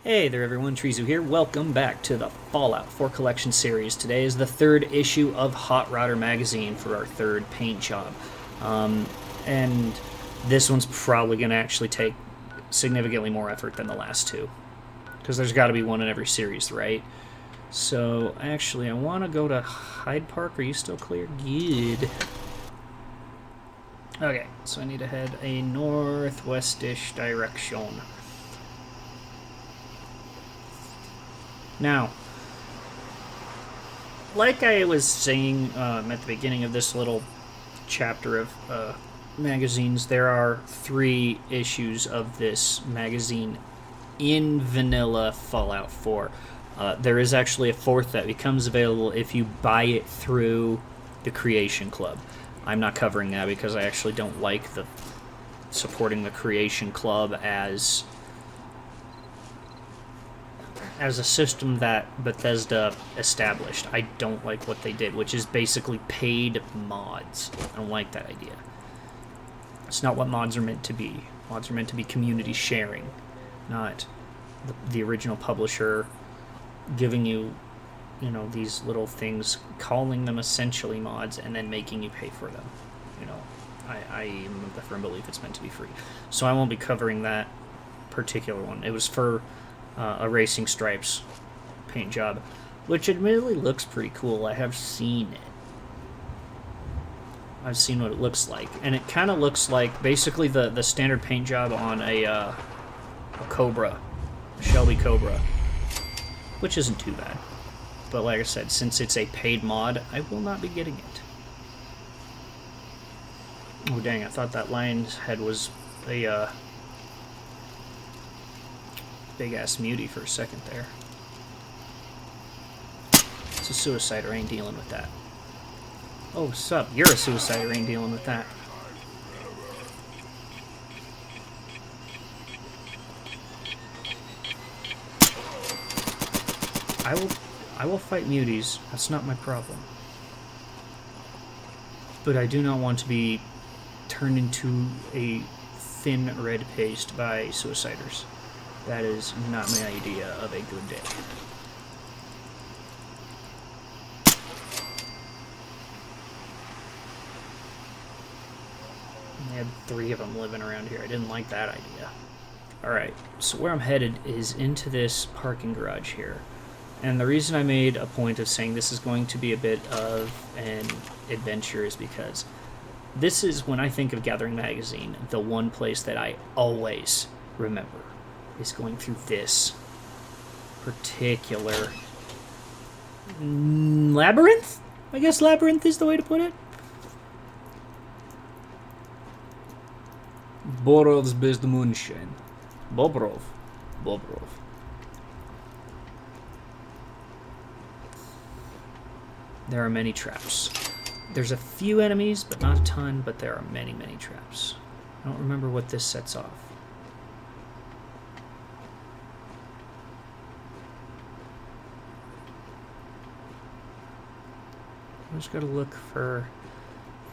Hey there everyone, Trizu here. Welcome back to the Fallout 4 Collection series. Today is the third issue of Hot Rodder magazine for our third paint job. And this one's probably going to actually take significantly more effort than the last two. Because there's got to be one in every series, right? So, actually, I want to go to Hyde Park. Are you still clear? Good. Okay, so I need to head a northwestish direction. Now, like I was saying at the beginning of this little chapter of magazines, there are 3 issues of this magazine in vanilla Fallout 4. There is actually a 4th that becomes available if you buy it through the Creation Club. I'm not covering that because I actually don't like the supporting the Creation Club as a system that Bethesda established. I don't like what they did, which is basically paid mods. I don't like that idea. It's not what mods are meant to be. Mods are meant to be community sharing, not the original publisher giving you, these little things, calling them essentially mods, and then making you pay for them. I am of the firm belief it's meant to be free. So I won't be covering that particular one. It was for a Racing Stripes paint job, which admittedly looks pretty cool. I have seen it. I've seen what it looks like, and it kind of looks like basically the standard paint job on a Cobra, a Shelby Cobra, which isn't too bad. But like I said, since it's a paid mod, I will not be getting it. Oh dang, I thought that lion's head was a big-ass mutie for a second there. It's a suicider, I ain't dealing with that. Oh, sup, you're a suicider, ain't dealing with that. I will fight muties, that's not my problem. But I do not want to be turned into a thin red paste by suiciders. That is not my idea of a good day. I had 3 of them living around here. I didn't like that idea. Alright, so where I'm headed is into this parking garage here. And the reason I made a point of saying this is going to be a bit of an adventure is because this is, when I think of Gathering Magazine, the one place that I always remember is going through this particular labyrinth? I guess labyrinth is the way to put it. Borov's best moonshine. Bobrov. There are many traps. There's a few enemies, but not a ton, but there are many, many traps. I don't remember what this sets off. I just gotta look for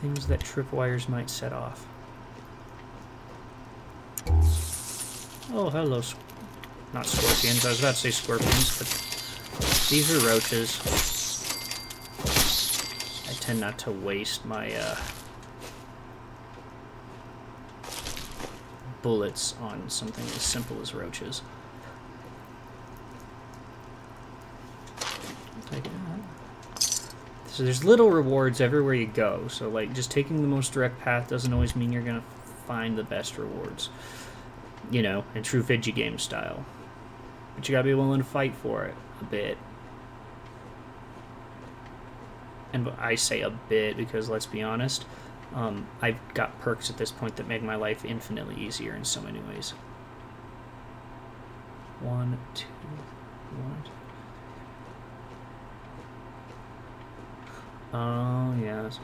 things that tripwires might set off. Oh, hello. Not scorpions. I was about to say scorpions, but these are roaches. I tend not to waste my bullets on something as simple as roaches. Take it out. So there's little rewards everywhere you go. So like just taking the most direct path doesn't always mean you're gonna find the best rewards. In true Fidgy game style. But you gotta be willing to fight for it a bit. And I say a bit because, let's be honest, I've got perks at this point that make my life infinitely easier in so many ways. 1, 2, 1. Oh, yes.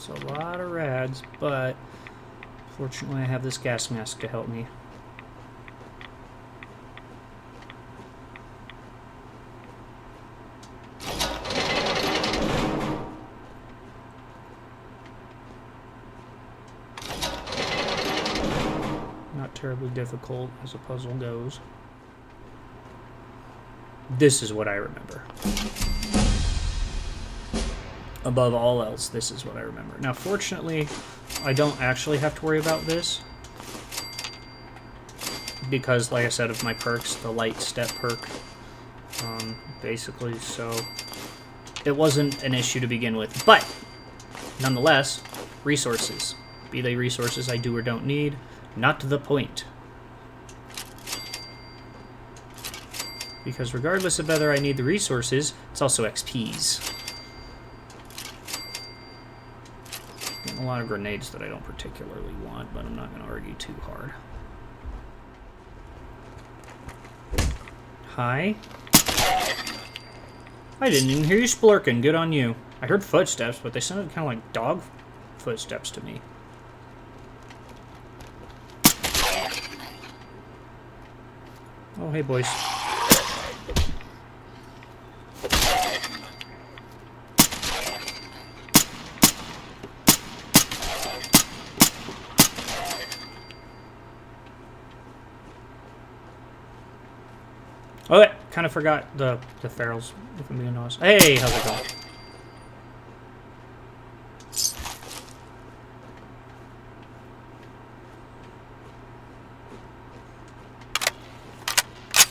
A lot of rads, but fortunately I have this gas mask to help me. terribly difficult as a puzzle goes. This is what I remember. Above all else, this is what I remember. Now, fortunately, I don't actually have to worry about this. Because, like I said, of my perks, the light step perk. Basically, so it wasn't an issue to begin with. But, nonetheless, resources. Be they resources I do or don't need, not to the point. Because regardless of whether I need the resources, it's also XPs. Getting a lot of grenades that I don't particularly want, but I'm not going to argue too hard. Hi. I didn't even hear you splurking. Good on you. I heard footsteps, but they sounded kind of like dog footsteps to me. Oh, hey, boys. Okay, kind of forgot the ferals, if I'm being honest. Hey, how's it going?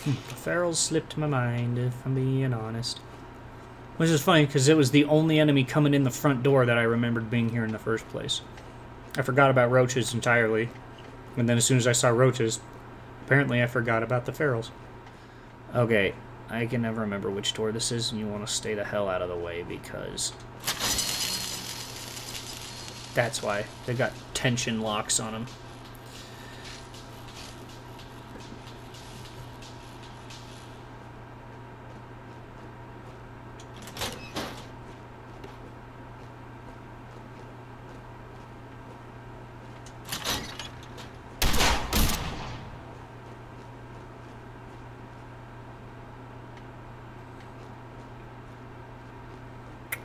The ferals slipped my mind, if I'm being honest. Which is funny, because it was the only enemy coming in the front door that I remembered being here in the first place. I forgot about roaches entirely. And then as soon as I saw roaches, apparently I forgot about the ferals. Okay, I can never remember which door this is, and you want to stay the hell out of the way, because that's why. They got tension locks on them.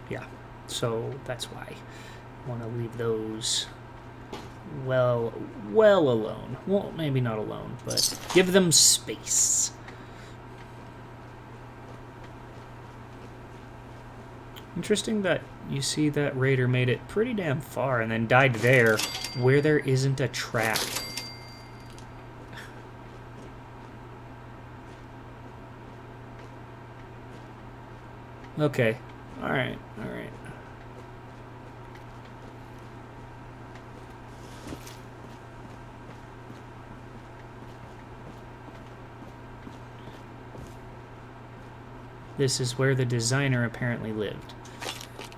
Yeah, so that's why I want to leave those well alone. Well, maybe not alone, but give them space. Interesting that you see that raider made it pretty damn far and then died there where there isn't a track. Okay. Alright, alright. This is where the designer apparently lived.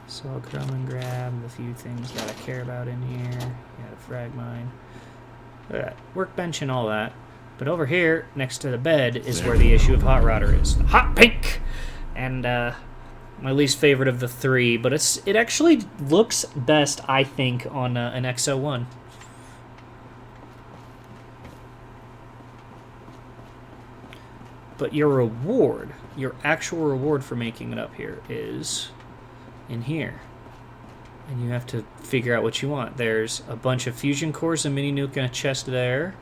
So I'll come and grab the few things that I care about in here. Yeah, the frag mine. Look at that. Workbench and all that. But over here, next to the bed, is where the issue of Hot Rodder is. Hot pink! And, my least favorite of the three, but it actually looks best, I think, on an XO1. But your reward, your actual reward for making it up here is in here. And you have to figure out what you want. There's a bunch of fusion cores, a mini nuke, and a chest there.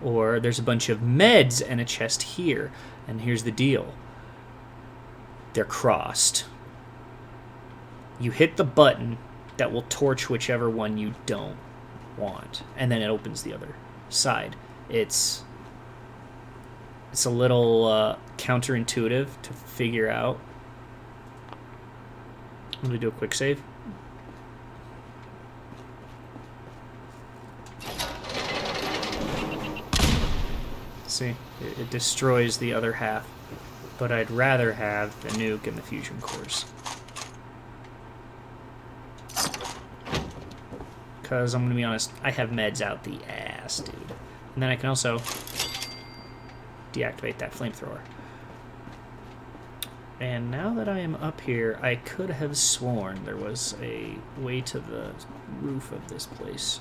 Or there's a bunch of meds and a chest here. And here's the deal. They're crossed. You hit the button that will torch whichever one you don't want, and then it opens the other side. It's a little counterintuitive to figure out. I'm going to do a quick save. See, it destroys the other half, but I'd rather have the nuke and the fusion cores. Because I'm going to be honest, I have meds out the ass, dude. And then I can also deactivate that flamethrower. And now that I am up here, I could have sworn there was a way to the roof of this place.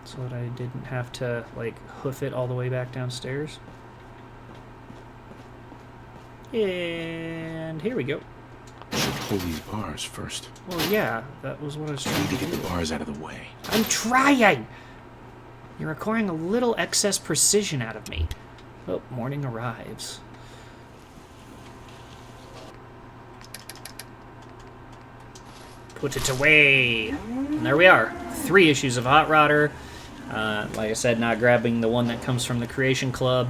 So that I didn't have to, like, hoof it all the way back downstairs. And here we go. pull these bars first. Well, yeah, that was what I was I trying need to to get do. the bars out of the way. I'm trying! You're requiring a little excess precision out of me. Oh, morning arrives. Put it away. And there we are. 3 issues of Hot Rodder. Like I said, not grabbing the one that comes from the Creation Club.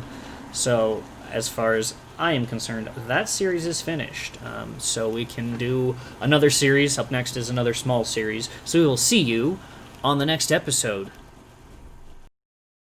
So, as far as I am concerned, that series is finished. So we can do another series. Up next is another small series. So we will see you on the next episode.